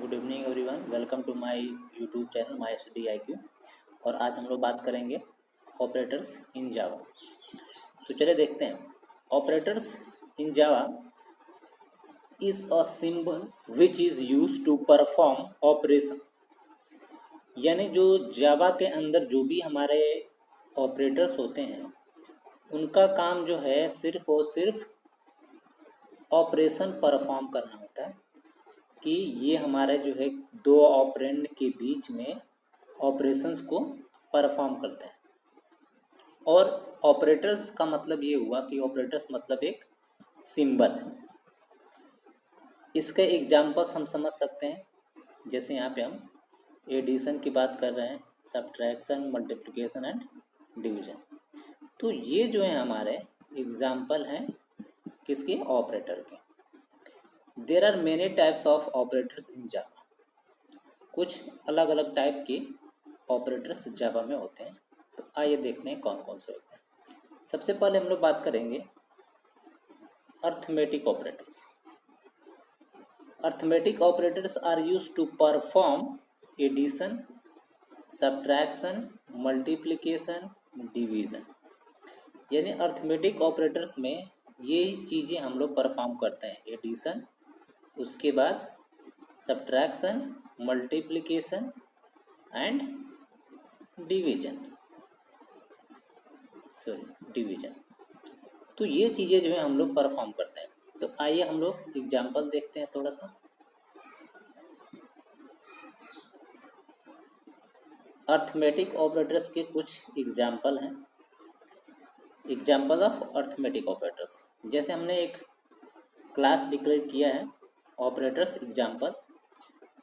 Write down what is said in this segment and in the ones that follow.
Good evening everyone, welcome to my YouTube channel my study IQ। और आज हम लोग बात करेंगे ऑपरेटर्स इन जावा। तो चलिए देखते हैं। Operators in Java is a symbol which is use to perform operation. यानी जो जावा के अंदर जो भी हमारे ऑपरेटर्स होते हैं उनका काम जो है सिर्फ और सिर्फ ऑपरेशन परफॉर्म करना होता है कि ये हमारे जो है दो ऑपरेंड के बीच में ऑपरेशंस को परफॉर्म करते हैं। और ऑपरेटर्स का मतलब ये हुआ कि ऑपरेटर्स मतलब एक सिंबल है। इसके एग्जांपल्स हम समझ सकते हैं, जैसे यहाँ पे हम एडिशन की बात कर रहे हैं, सब्ट्रैक्शन, मल्टीप्लिकेशन एंड डिवीजन। तो ये जो है हमारे एग्जाम्पल हैं किसके? ऑपरेटर के। There are many types of operators in Java. कुछ अलग अलग टाइप के ऑपरेटर्स जावा में होते हैं। तो आइए देखते हैं कौन कौन से होते हैं। सबसे पहले हम लोग बात करेंगे arithmetic operators. Arithmetic operators are used to perform addition, subtraction, multiplication, division. यानी अर्थमेटिक ऑपरेटर्स में यही चीज़ें हम लोग परफॉर्म करते हैं। एडिशन, उसके बाद सब्ट्रैक्शन, मल्टीप्लिकेशन एंड डिवीजन। तो ये चीज़ें जो है हम लोग परफॉर्म करते हैं। तो आइए हम लोग एग्जाम्पल देखते हैं थोड़ा सा। अर्थमेटिक ऑपरेटर्स के कुछ एग्जाम्पल हैं। एग्जाम्पल ऑफ अर्थमेटिक ऑपरेटर्स, जैसे हमने एक क्लास डिक्लेयर किया है ऑपरेटर्स एग्जाम्पल,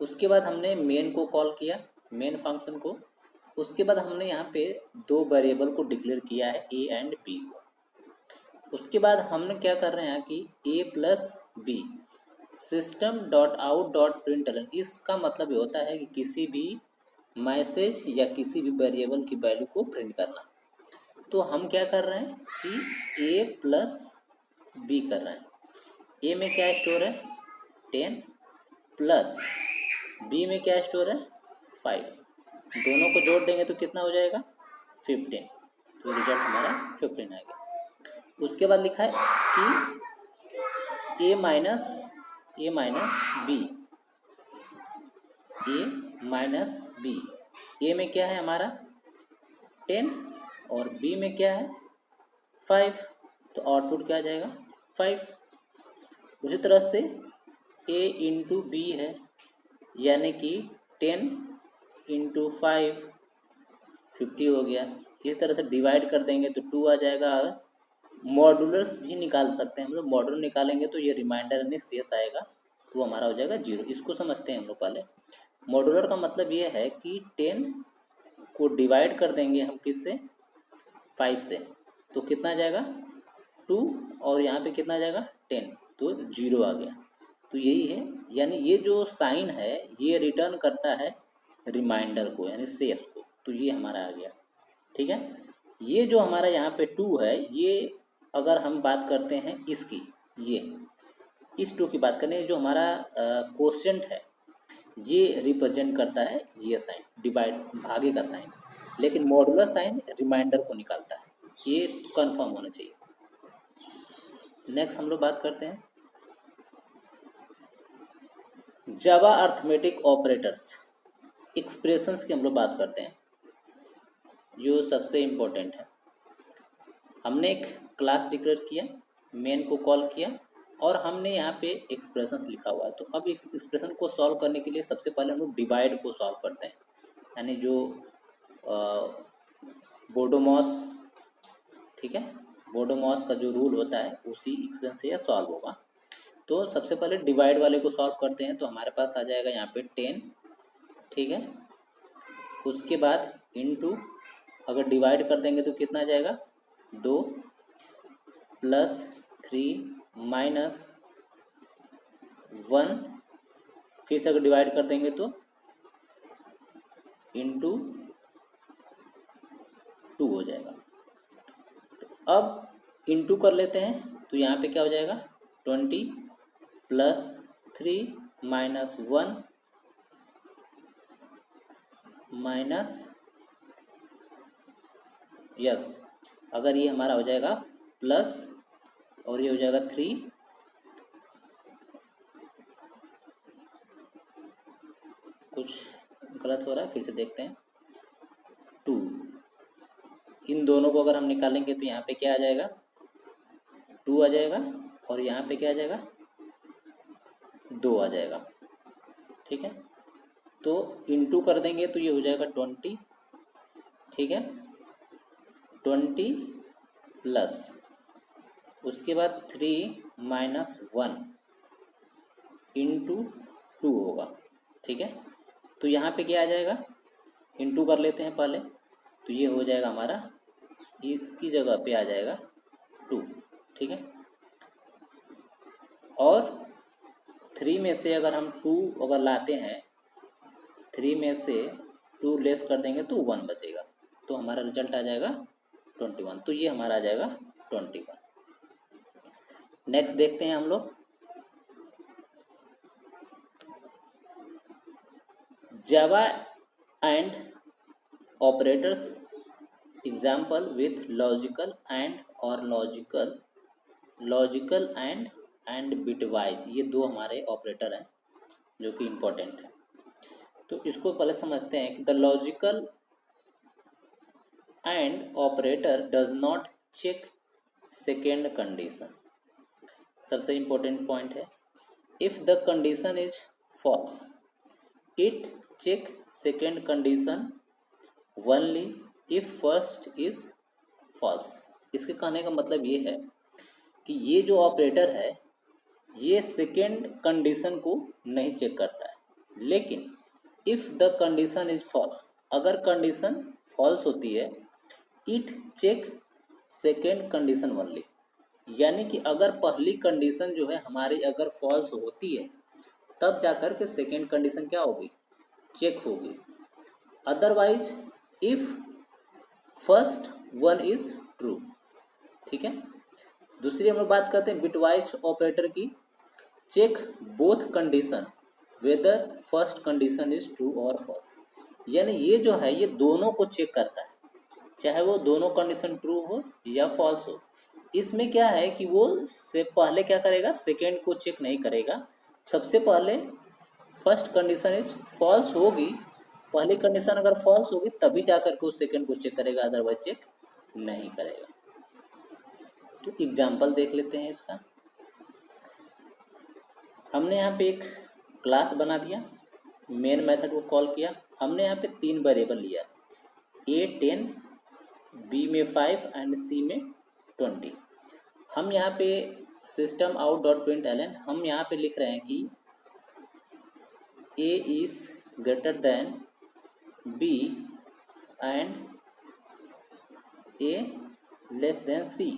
उसके बाद हमने मेन को कॉल किया, मेन फंक्शन को। उसके बाद हमने यहाँ पे दो वेरिएबल को डिक्लेयर किया है, ए एंड बी को। उसके बाद हमने क्या कर रहे हैं कि A plus B system dot out dot println. इसका मतलब ये होता है कि किसी भी मैसेज या किसी भी वेरिएबल की वैल्यू को प्रिंट करना। तो हम क्या कर रहे हैं कि ए प्लस बी कर रहे हैं। ए में क्या स्टोर है? 10 प्लस बी में क्या स्टोर है? 5। दोनों को जोड़ देंगे तो कितना हो जाएगा? 15। तो रिजल्ट हमारा 15 आएगा। उसके बाद लिखा है कि ए माइनस बी, ए माइनस बी। ए में क्या है हमारा? 10 और बी में क्या है? 5। तो आउटपुट क्या आ जाएगा? 5। उसी तरह से ए इंटू बी है, यानी कि 10 इंटू 5 50 हो गया। इस तरह से डिवाइड कर देंगे तो 2 आ जाएगा। मॉडुलर्स भी निकाल सकते हैं हम लोग। मॉडुलर निकालेंगे तो ये रिमाइंडर यानी शेष आएगा, तो हमारा हो जाएगा 0। इसको समझते हैं हम लोग पहले। मॉडुलर का मतलब ये है कि 10 को डिवाइड कर देंगे हम किससे? 5 से, तो कितना आ जाएगा? 2। और यहाँ पे कितना आ जाएगा? 10, तो 0 आ गया। तो यही है, यानी ये जो साइन है ये रिटर्न करता है रिमाइंडर को यानी शेष को। तो ये हमारा आ गया, ठीक है। ये जो हमारा यहाँ पे 2 है, ये अगर हम बात करते हैं इसकी, ये इस 2 की बात करें, जो हमारा कोशेंट है ये रिप्रेजेंट करता है ये साइन, डिवाइड भागे का साइन। लेकिन मॉडुलर साइन रिमाइंडर को निकालता है। ये कंफर्म होना चाहिए। नेक्स्ट हम लोग बात करते हैं जावा अर्थमेटिक ऑपरेटर्स एक्सप्रेशंस की। हम लोग बात करते हैं जो सबसे इम्पोर्टेंट है। हमने एक क्लास डिक्लेयर किया, मेन को कॉल किया और हमने यहाँ पे एक्सप्रेशंस लिखा हुआ है। तो अब इस एक्सप्रेशन को सॉल्व करने के लिए सबसे पहले हम लोग डिवाइड को सॉल्व करते हैं, यानी जो बोडोमॉस, ठीक है, बोडोमॉस का जो रूल होता है उसी एक्सप्रेशन से यह सॉल्व होगा। तो सबसे पहले डिवाइड वाले को सॉल्व करते हैं। तो हमारे पास आ जाएगा यहाँ पे 10, ठीक है। उसके बाद इनटू, अगर डिवाइड कर देंगे तो कितना आ जाएगा? 2 प्लस 3 माइनस 1। फिर से अगर डिवाइड कर देंगे तो इंटू 2 हो जाएगा। तो अब इंटू कर लेते हैं, तो यहाँ पे क्या हो जाएगा? 20 प्लस 3 माइनस 1 माइनस यस, अगर ये हमारा हो जाएगा प्लस और ये हो जाएगा 3, कुछ गलत हो रहा है, फिर से देखते हैं। 2, इन दोनों को अगर हम निकालेंगे तो यहाँ पे क्या आ जाएगा, 2 आ जाएगा और यहाँ पे क्या आ जाएगा, 2 आ जाएगा। ठीक है, तो इनटू कर देंगे तो ये हो जाएगा 20। ठीक है, 20 प्लस उसके बाद 3 माइनस 1 इंटू 2 होगा। ठीक है, तो यहाँ पे क्या आ जाएगा, इंटू कर लेते हैं पहले, तो ये हो जाएगा हमारा, इसकी जगह पे आ जाएगा 2। ठीक है, और 3 में से अगर हम 2 अगर लाते हैं, 3 में से 2 लेस कर देंगे तो 1 बचेगा, तो हमारा रिजल्ट आ जाएगा 21। तो ये हमारा आ जाएगा 21। नेक्स्ट देखते हैं हम लोग, Java and operators example with logical and और लॉजिकल एंड बिटवाइज, ये दो हमारे ऑपरेटर हैं जो कि इम्पोर्टेंट है। तो इसको पहले समझते हैं कि the logical and operator does not check second condition. सबसे इम्पोर्टेंट पॉइंट है, if the condition is false it check second condition only if first is false. इसके कहने का मतलब ये है कि ये जो ऑपरेटर है ये सेकेंड कंडीशन को नहीं चेक करता है, लेकिन if the condition is false, अगर कंडीशन फॉल्स होती है, it check second condition only, यानी कि अगर पहली कंडीशन जो है हमारी अगर फॉल्स होती है तब जाकर के सेकेंड कंडीशन क्या होगी, चेक होगी। Otherwise if first one is true. ठीक है, दूसरी हम लोग बात करते हैं बिटवाइज ऑपरेटर की, check both condition whether first condition is true और फॉल्स, यानी ये जो है ये दोनों को चेक करता है, चाहे वो दोनों कंडीशन ट्रू हो या फॉल्स हो। इसमें क्या है कि वो से पहले क्या करेगा, सेकेंड को चेक नहीं करेगा, सबसे पहले फर्स्ट कंडीशन इज फॉल्स होगी, पहली कंडीशन अगर फॉल्स होगी तभी जाकर के उस सेकेंड को चेक करेगा, अदरवाइज चेक नहीं करेगा। तो एग्जाम्पल देख लेते हैं इसका। हमने यहाँ पे एक क्लास बना दिया, मेन मेथड को कॉल किया, हमने यहाँ पे 3 वेरिएबल लिया, ए 10, बी में 5 एंड सी में 20। हम यहाँ पे सिस्टम आउट डॉट println हम यहाँ पे लिख रहे हैं कि A is greater than B and A less than C.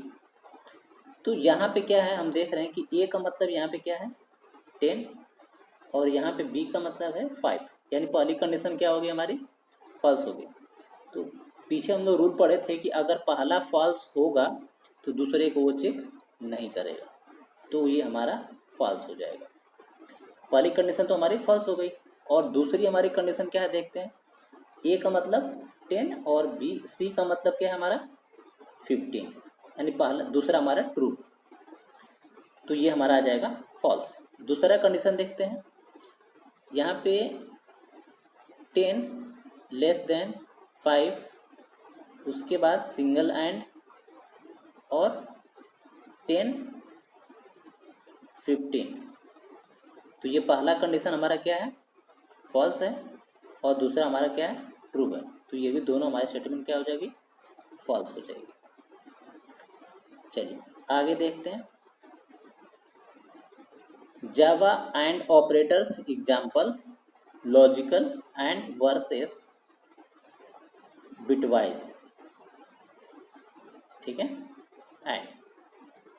तो यहाँ पे क्या है, हम देख रहे हैं कि ए का मतलब यहाँ पे क्या है 10 और यहाँ पे बी का मतलब है 5, यानी पहली कंडीशन क्या होगी हमारी, फॉल्स होगी। तो पीछे हम लोग रूल पढ़े थे कि अगर पहला फॉल्स होगा तो दूसरे को वो चेक नहीं करेगा, तो ये हमारा फॉल्स हो जाएगा। पहली कंडीशन तो हमारी फॉल्स हो गई, और दूसरी हमारी कंडीशन क्या है देखते हैं, ए का मतलब 10 और बी सी का मतलब क्या है हमारा 15, यानी पहला दूसरा हमारा ट्रू, तो ये हमारा आ जाएगा फॉल्स। दूसरा कंडीशन देखते हैं, यहाँ पे 10 लेस देन 5, उसके बाद सिंगल एंड और 10 15, तो ये पहला कंडीशन हमारा क्या है, फॉल्स है, और दूसरा हमारा क्या है, ट्रू है, तो ये भी दोनों हमारे स्टेटमेंट क्या हो जाएगी, फॉल्स हो जाएगी। चलिए आगे देखते हैं, Java and operators example logical and versus bitwise. ठीक है, एंड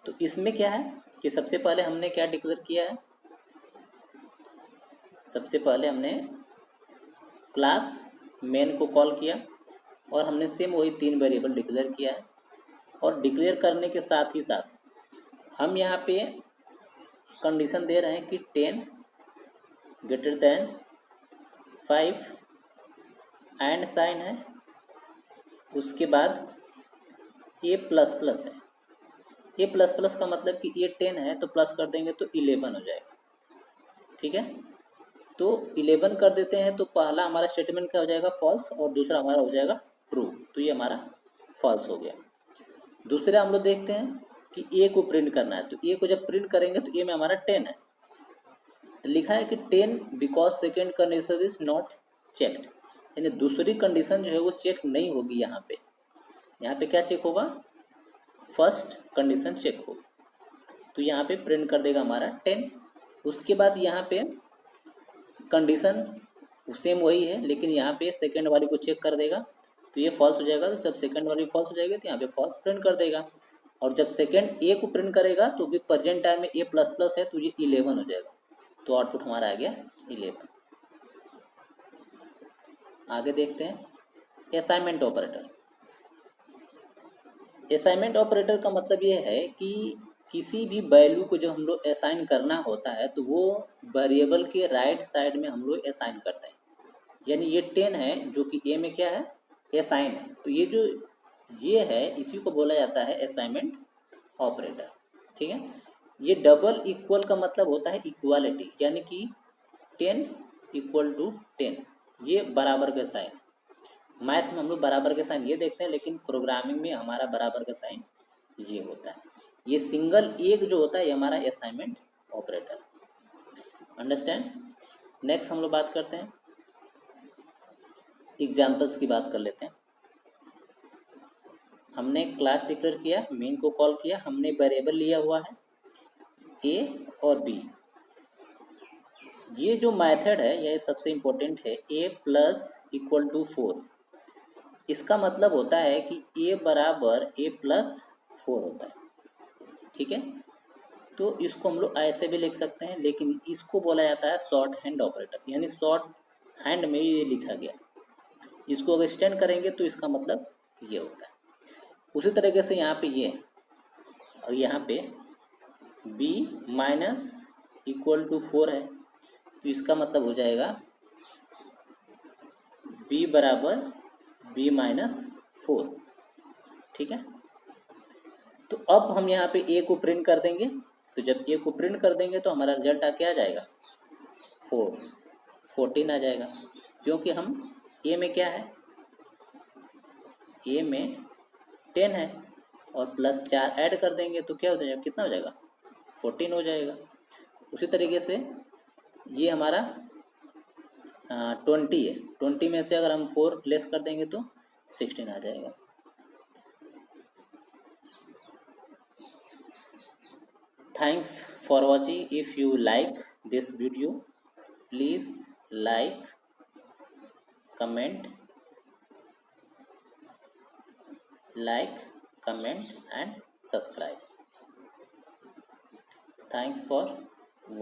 तो इसमें क्या है कि सबसे पहले हमने क्या डिक्लेयर किया है, सबसे पहले हमने क्लास मेन को कॉल किया और हमने सेम वही 3 वेरिएबल डिक्लेयर किया है, और डिक्लेयर करने के साथ ही साथ हम यहाँ पे कंडीशन दे रहे हैं कि 10 ग्रेटर देन 5 एंड साइन है, उसके बाद ए प्लस प्लस है। ए प्लस प्लस का मतलब कि ये 10 है तो प्लस कर देंगे तो 11 हो जाएगा। ठीक है, तो 11 कर देते हैं तो पहला हमारा स्टेटमेंट क्या हो जाएगा, फॉल्स, और दूसरा हमारा हो जाएगा ट्रू। तो ये हमारा फॉल्स हो गया। दूसरे हम लोग देखते हैं कि ए को प्रिंट करना है, तो ए को जब प्रिंट करेंगे तो ए में हमारा 10 है, तो लिखा है कि 10 because second condition is not checked, यानी दूसरी कंडीशन जो है वो चेक नहीं होगी। यहाँ पे क्या चेक होगा, फर्स्ट कंडीशन चेक होगी। तो यहाँ पे प्रिंट कर देगा हमारा 10। उसके बाद यहाँ पे कंडीशन सेम वही है, लेकिन यहाँ पे सेकंड वाली को चेक कर देगा, तो ये फॉल्स हो जाएगा। तो जब सेकंड वाली फॉल्स हो जाएगी तो यहाँ पे फॉल्स प्रिंट कर देगा। और जब सेकंड ए को प्रिंट करेगा तो भी प्रेजेंट टाइम में ए प्लस प्लस है तो ये 11 हो जाएगा। तो आउटपुट हमारा आ गया 11। आगे देखते हैं असाइनमेंट ऑपरेटर। असाइनमेंट ऑपरेटर का मतलब ये है कि किसी भी वैल्यू को जब हम लोग असाइन करना होता है तो वो वेरिएबल के राइट साइड में हम लोग असाइन करते हैं। यानी ये 10 है जो कि ए में क्या है, असाइन है, तो ये है इसी को बोला जाता है असाइनमेंट ऑपरेटर। ठीक है, ये डबल इक्वल का मतलब होता है इक्वालिटी, यानी कि 10 इक्वल टू 10, ये बराबर का साइन। मैथ में हम लोग बराबर का साइन ये देखते हैं, लेकिन प्रोग्रामिंग में हमारा बराबर का साइन ये होता है। ये सिंगल एक जो होता है ये हमारा असाइनमेंट ऑपरेटर। अंडरस्टैंड। नेक्स्ट हम लोग बात करते हैं, एग्जाम्पल्स की बात कर लेते हैं। हमने क्लास डिक्लेयर किया, मेन को कॉल किया, हमने वेरिएबल लिया हुआ है ए और बी। ये जो मेथड है ये सबसे इम्पोर्टेंट है, ए प्लस इक्वल टू 4। इसका मतलब होता है कि ए बराबर ए प्लस 4 होता है। ठीक है, तो इसको हम लोग ऐसे भी लिख सकते हैं, लेकिन इसको बोला जाता है शॉर्ट हैंड ऑपरेटर, यानी शॉर्ट हैंड में ये लिखा गया। इसको अगर एक्सटेंड करेंगे तो इसका मतलब ये होता है। उसी तरीके से यहाँ पे ये और यहाँ पे b माइनस इक्वल टू 4 है, तो इसका मतलब हो जाएगा b बराबर b माइनस 4। ठीक है, तो अब हम यहाँ पे a को प्रिंट कर देंगे, तो जब a को प्रिंट कर देंगे तो हमारा रिजल्ट क्या आ जाएगा, 14 आ जाएगा। क्योंकि हम a में क्या है, a में 10 है और प्लस 4 ऐड कर देंगे तो क्या हो जाएगा, कितना हो जाएगा, 14 हो जाएगा। उसी तरीके से ये हमारा 20 है, 20 में से अगर हम 4 लेस कर देंगे तो 16 आ जाएगा। Thanks for watching. If you like this video please like, comment, and subscribe. Thanks for